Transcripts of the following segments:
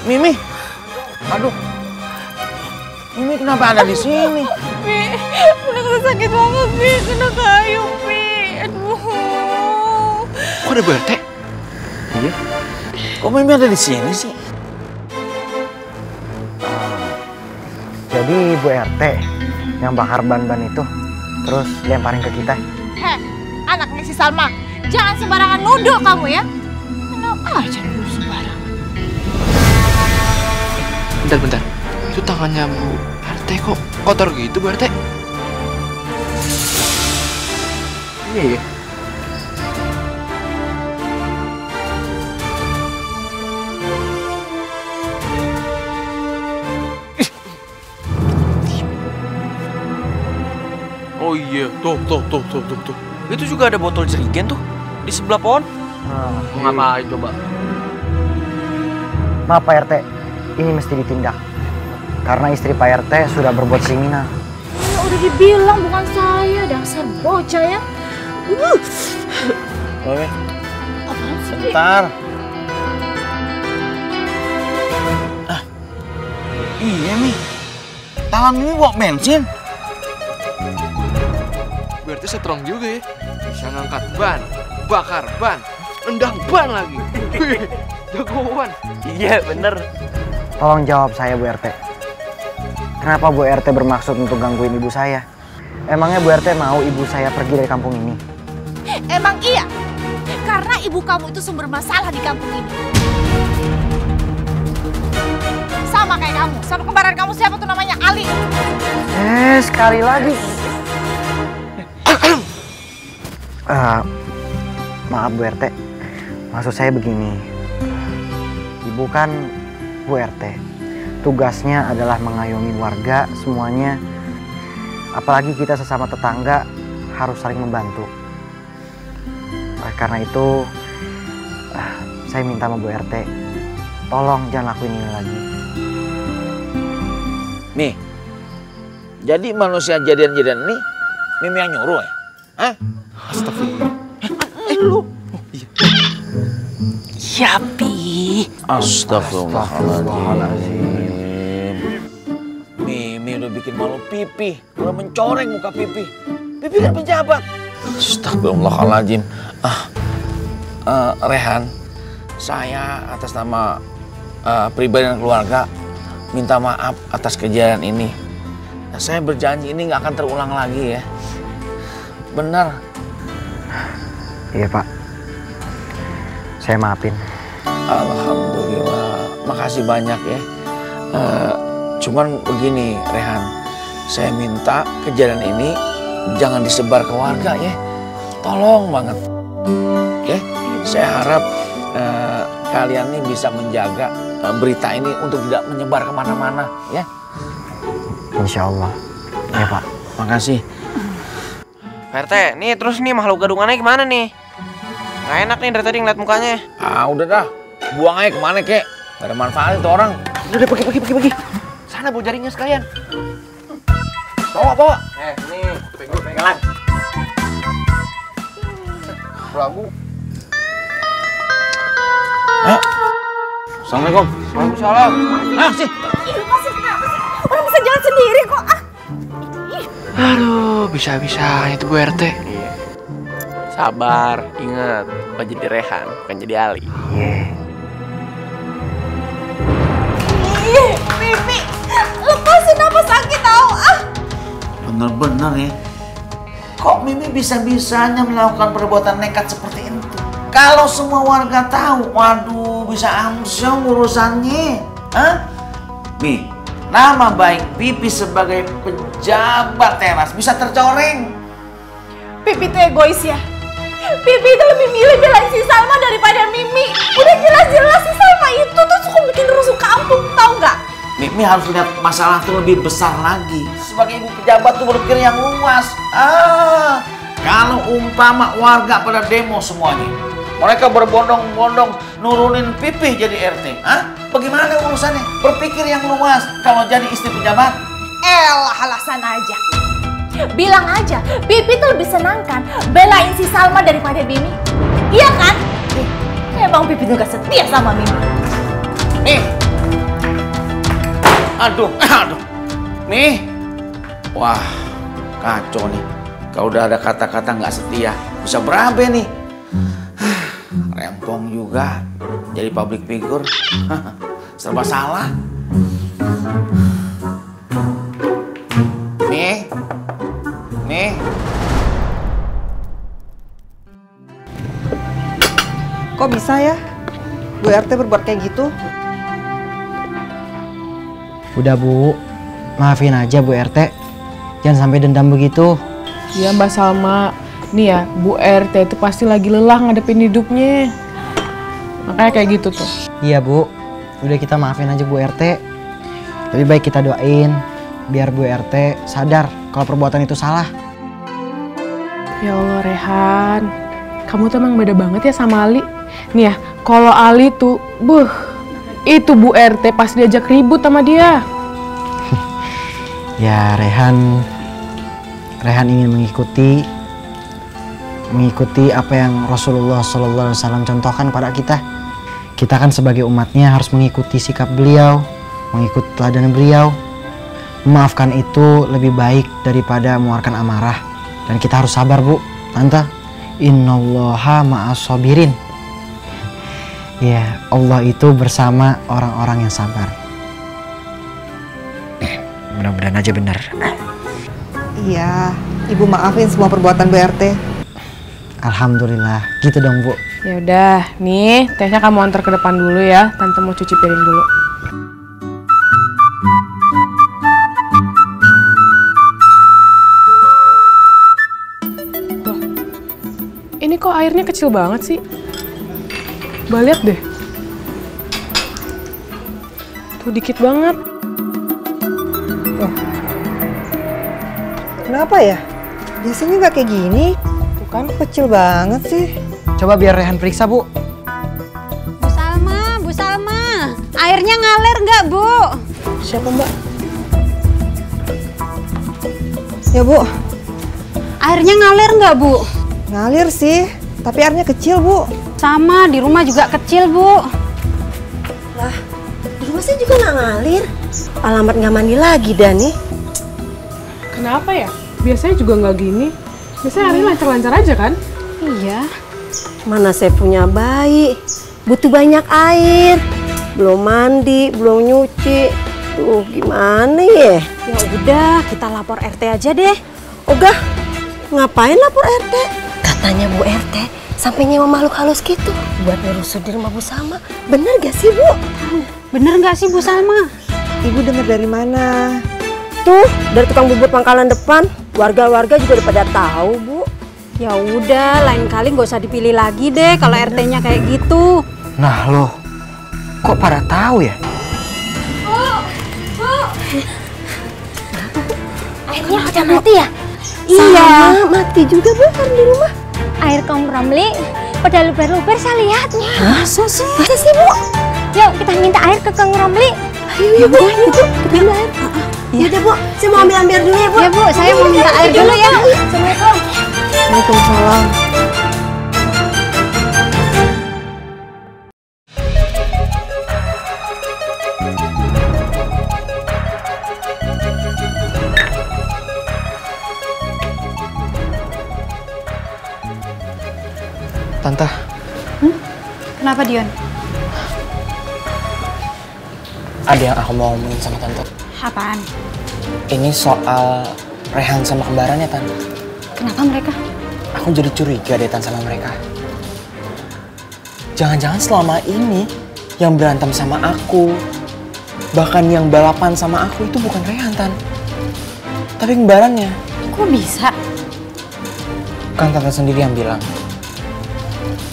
Mimi. Aduh. Mimi kenapa ada di sini? Pi, udah sakit banget, Pi. Kena kayu, Pi. Aduh. Kok ada Bu RT? Iya. Kok Mimi ada di sini sih? Jadi Bu RT yang bakar ban-ban itu terus lemparin ke kita. Heh, anaknya si Salma. Jangan sembarangan nuduh kamu ya. Kenapa aja nuduh sembarangan? Bentar. Itu tangannya Bu RT kok kotor gitu Bu RT? Iya. Oh iya, tuh. Itu juga ada botol jerigen tuh di sebelah pohon. Mau ngapain coba? Maaf Pak RT, ini mesti ditindak. Karena istri Pak RT sudah berbuat kriminal. Ya udah dibilang bukan saya, dasar bocah ya. Oke. Apaan sih? Bentar. Iya nih. Tangan Mimi bawa bensin. Berarti strong juga ya. Bisa ngangkat ban, bakar ban, nendang ban lagi. Wih, jagoan. Iya bener. Tolong jawab saya Bu RT. Kenapa Bu RT bermaksud untuk gangguin ibu saya? Emangnya Bu RT mau ibu saya pergi dari kampung ini? Emang iya? Karena ibu kamu itu sumber masalah di kampung ini. Sama kayak kamu, sama kembaran kamu siapa tuh namanya Ali. Sekali lagi. Maaf Bu RT, maksud saya begini. Ibu kan Bu RT, tugasnya adalah mengayomi warga semuanya. Apalagi kita sesama tetangga harus saling membantu. Oleh karena itu, saya minta sama Bu RT, tolong jangan lakuin ini lagi. Nih, jadi manusia jadian-jadian ini Mimi yang nyuruh ya? Hah? Astagfirullah. Lu? Ya, Pi. Astagfirullahaladzim. Mimi udah bikin malu Pipi, udah mencoreng muka Pipi. Pipi kan pejabat. Astagfirullahaladzim. Rehan, saya atas nama pribadi dan keluarga minta maaf atas kejadian ini. Saya berjanji ini nggak akan terulang lagi ya. Benar. Iya Pak, saya maafin. Alhamdulillah, makasih banyak ya. Cuman begini Rehan, saya minta kejadian ini jangan disebar ke warga ya. Tolong banget. Ya, saya harap kalian nih bisa menjaga berita ini untuk tidak menyebar kemana-mana ya. Insya Allah. Ya Pak. Makasih. Pak RT, nih terus nih makhluk gadungannya gimana nih? Nggak enak nih dari tadi ngeliat mukanya. Udah dah, buang aja kemana kek. Gak ada manfaat itu orang. Udah pergi. Sana bawa jaringnya sekalian. Bawa. Nih, pegangan. Ragu. Assalamualaikum. Waalaikumsalam. Sih. Orang bisa jalan sendiri kok. Aduh, bisa-bisanya itu Bu RT. Iya. Sabar, ingat, bukan jadi Rehan, bukan jadi Ali. Pipi, lepasin apa sakit tau. Bener-bener ya. Kok Mimi bisa-bisanya melakukan perbuatan nekat seperti itu? Kalau semua warga tahu, waduh bisa amsyong urusannya. Mi, nama baik Pipi sebagai pejabat teras bisa tercoreng. Pipi tuh egois ya. Pipi itu lebih milih belain si Salma daripada Mimi. Udah jelas-jelas si Salma itu tuh suka bikin rusuh kampung, tau nggak? Mimi harus lihat masalah itu lebih besar lagi. Sebagai ibu pejabat tuh berpikir yang luas. Kalau umpama warga pada demo semuanya, mereka berbondong-bondong nurunin Pipi jadi RT. Bagaimana urusannya? Berpikir yang luas kalau jadi istri pejabat. Elah, alasan aja. Bilang aja, Pipi tuh lebih senangkan belain si Salma daripada Mimi. Iya kan? Emang Pipi tuh gak setia sama Mimi. Nih, Aduh. Nih. Wah, kacau nih. Kalau udah ada kata-kata nggak setia, bisa berabe nih. Rempong juga, jadi public figure. Serba salah. Nih. Kok bisa ya Bu RT berbuat kayak gitu? Udah Bu, maafin aja Bu RT. Jangan sampai dendam begitu. Iya Mbak Salma, nih ya Bu RT itu pasti lagi lelah ngadepin hidupnya. Makanya kayak gitu tuh. Iya Bu, udah kita maafin aja Bu RT. Lebih baik kita doain biar Bu RT sadar kalau perbuatan itu salah. Ya Allah Rehan, kamu tuh emang beda banget ya sama Ali. Nih ya, kalau Ali tuh, itu Bu RT pas diajak ribut sama dia. Ya Rehan ingin mengikuti apa yang Rasulullah SAW contohkan pada kita. Kita kan sebagai umatnya harus mengikuti sikap beliau, mengikuti teladan beliau. Memaafkan itu lebih baik daripada mengeluarkan amarah. Dan kita harus sabar Bu, Tante. Innallaha ma'as-sabirin. Ya, Allah itu bersama orang-orang yang sabar. Mudah-mudahan aja benar. Iya, Ibu maafin semua perbuatan Bu RT. Alhamdulillah, gitu dong Bu. Ya udah, nih tehnya kamu antar ke depan dulu ya. Tante mau cuci piring dulu. Loh, ini kok airnya kecil banget sih? Mbak lihat deh. Tuh dikit banget. Kenapa ya? Biasanya nggak kayak gini. Tuh kan. Kecil banget sih. Coba biar Rehan periksa Bu. Bu Salma, airnya ngalir nggak Bu? Siapa Mbak? Ya Bu, Airnya ngalir nggak Bu? ngalir sih. Tapi airnya kecil Bu. Sama, di rumah juga kecil Bu. Lah, di rumah saya juga nggak ngalir. Alamat nggak mandi lagi dah nih. Kenapa ya? Biasanya juga nggak gini. Biasanya airnya lancar-lancar aja kan? Iya. Mana saya punya bayi, butuh banyak air. Belum mandi, belum nyuci. Tuh gimana ya? Ya udah, kita lapor RT aja deh. Ogah, ngapain lapor RT? Katanya Bu RT sampai nyewa makhluk halus gitu buat ngerusuh di rumah Bu Salma. Bener gak sih Bu? Bener nggak sih Bu Salma? Ibu dengar dari mana? Tuh dari tukang bubur pangkalan depan. Warga-warga juga udah pada tahu Bu. Ya udah, lain kali nggak usah dipilih lagi deh kalau RT-nya kayak gitu. Nah loh, kok pada tahu ya? Airnya udah mati ya? Iya, mati juga Bu kan di rumah. Air Kong Romli pada luber-luber saya lihatnya. Masa sih? Masa sih Bu? Yuk kita minta air ke Kong Romli. Ayo Bu, kita ambil air. Iya deh Bu, saya mau ambil dulu ya Bu. Ya Bu, saya mau minta air dulu ya. Assalamualaikum. Waalaikumsalam. Tante, Kenapa Dion? ada yang aku mau ngomongin sama Tante. Apaan? Ini soal Rehan sama kembarannya, Tante. Kenapa mereka? Aku jadi curiga deh, Tante, sama mereka. Jangan-jangan selama ini yang berantem sama aku, bahkan yang balapan sama aku itu bukan Rehan, Tante. Tapi kembarannya. Kok bisa? Kan Tante sendiri yang bilang,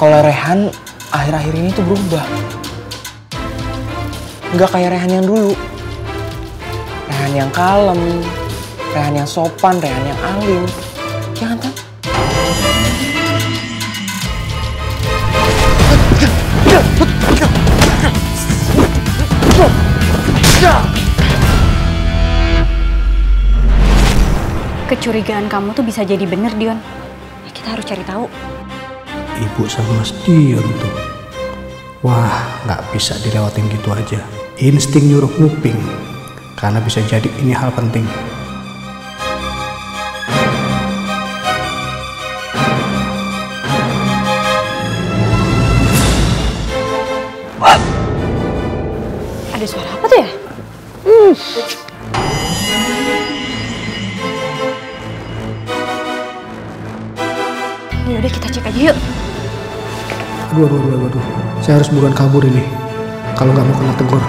kalau Rehan akhir-akhir ini tuh berubah. Nggak kayak Rehan yang dulu. Rehan yang kalem, Rehan yang sopan, Rehan yang alim. Ya kan, Tan? Kecurigaan kamu tuh bisa jadi bener Dion. Ya, kita harus cari tahu. Ibu sama Mas Dion tuh. Wah, nggak bisa dilewatin gitu aja. Insting nyuruh nguping. Karena bisa jadi ini hal penting. Ada suara apa tuh ya? Yaudah kita cek aja yuk. Aduh. Saya harus buruan kabur ini. Kalau nggak mau kena tegur.